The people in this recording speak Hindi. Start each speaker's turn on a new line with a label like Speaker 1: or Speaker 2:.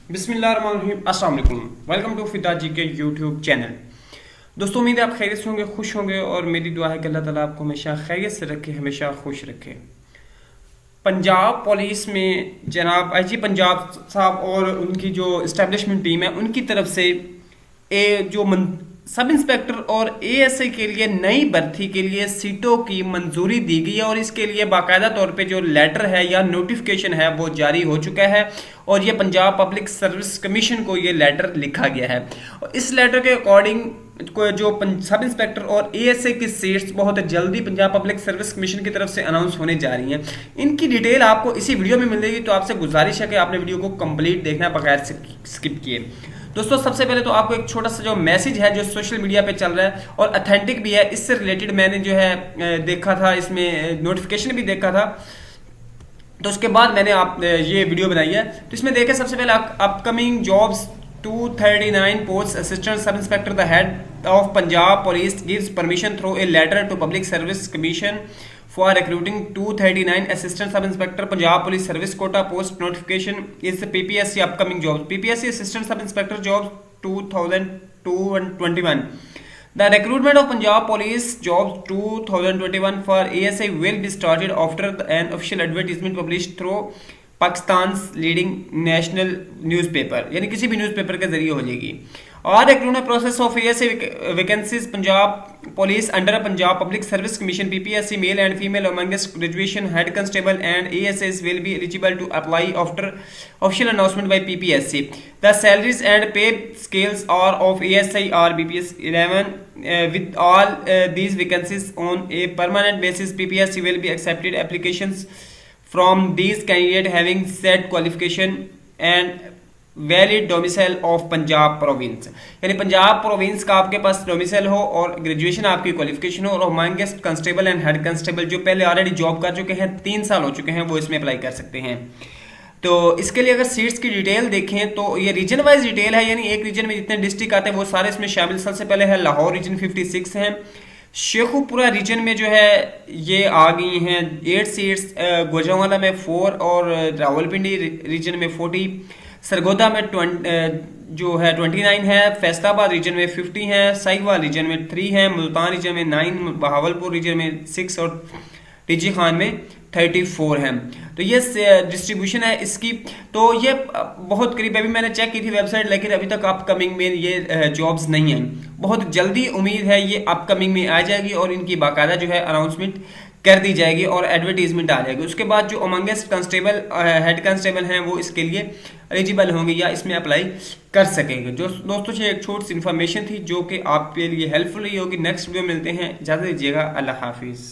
Speaker 1: बिस्मिल्लाहिर्रहमानिर्रहीम, अस्सलाम वालेकुम। वेलकम टू फिदा जी के यूट्यूब चैनल। दोस्तों, उम्मीद है आप खैरियत से होंगे, खुश होंगे और मेरी दुआ है कि अल्लाह ताला आपको हमेशा खैरियत से रखे, हमेशा खुश रखे। पंजाब पुलिस में जनाब आईजी पंजाब साहब और उनकी जो इस्टेब्लिशमेंट टीम है उनकी तरफ से सब इंस्पेक्टर और एएसआई के लिए नई भर्ती के लिए सीटों की मंजूरी दी गई है और इसके लिए बाकायदा तौर पे जो लेटर है या नोटिफिकेशन है वो जारी हो चुका है और ये पंजाब पब्लिक सर्विस कमीशन को ये लेटर लिखा गया है। और इस लेटर के अकॉर्डिंग जो सब इंस्पेक्टर और एएसआई की सीट्स बहुत जल्दी पंजाब पब्लिक सर्विस कमीशन की तरफ से अनाउंस होने जा रही हैं। इनकी डिटेल आपको इसी वीडियो में मिलेगी, तो आपसे गुजारिश है कि आपने वीडियो को कंप्लीट देखना बगैर स्किप किए। दोस्तों, सबसे पहले तो आपको एक छोटा सा जो मैसेज है जो सोशल मीडिया पे चल रहा है और अथेंटिक भी है, इससे रिलेटेड मैंने जो है देखा था, इसमें नोटिफिकेशन भी देखा था, तो उसके बाद मैंने ये वीडियो बनाई है। तो इसमें देखें, सबसे पहले upcoming jobs 239 post assistant sub inspector the head of Punjab police gives permission through a letter to public service commission for recruiting 239 assistant sub inspector Punjab police service quota post notification is the PPSC upcoming jobs PPSC assistant sub inspector jobs 2021. The recruitment of Punjab police jobs 2021 for ASI will be started after an official advertisement published through Pakistan leading national newspaper, यानी किसी भी न्यूज़पेपर के जरिए हो जाएगी। और recruitment process of ASI vacancies Punjab police under Punjab public service commission PPSC male and female amongst graduation head constable and ASIs will be eligible to apply after official announcement by PPSC. The salaries and pay scales are of ASI are BPS 11 with all these vacancies on a permanent basis. PPSC will be accepted applications from these candidates having set qualification and valid domicile of Punjab province, यानी पंजाब प्रोविंस का आपके पास डोमिसाइल हो और ग्रेजुएशन आपकी क्वालिफिकेशन हो और amongst constable and head constable जो पहले ऑलरेडी जॉब कर चुके हैं, 3 साल हो चुके हैं, वो इसमें अप्लाई कर सकते हैं। तो इसके लिए अगर सीट्स की डिटेल देखें तो ये रीजन वाइज डिटेल है, यानी एक रीजन में जितने डिस्ट्रिक्ट आते हैं वो सारे इसमें शामिल। सबसे पहले है लाहौर रीजन 56 हैं, शेखुपुरा रीजन में जो है ये आ गई हैं 8 सीट्स, गुजरांवाला में 4 और रावलपिंडी रीजन में 40, सरगोदा में 29 है, फैसलाबाद रीजन में 50 है, साहिवाल रीजन में 3 है, मुल्तान रीजन में 9, बहावलपुर रीजन में 6 और टीजी खान में 34 है। तो ये डिस्ट्रीब्यूशन है इसकी। तो ये बहुत करीब, अभी मैंने चेक की थी वेबसाइट, लेकिन अभी तक अपकमिंग में ये जॉब्स नहीं हैं। बहुत जल्दी उम्मीद है ये अपकमिंग में आ जाएगी और इनकी बाकायदा जो है अनाउंसमेंट कर दी जाएगी और एडवर्टीजमेंट आ जाएगी। उसके बाद जो अमंगस्ट कांस्टेबल हेड कांस्टेबल हैं वो इसके लिए एलिजिबल होंगे या इसमें अप्लाई कर सकेंगे। जो दोस्तों से एक छोटी सी इन्फॉर्मेशन थी जो कि आपके लिए हेल्पफुल रही होगी। नेक्स्ट वीडियो मिलते हैं, इजाज़त दीजिएगा, अल्लाह हाफिज़।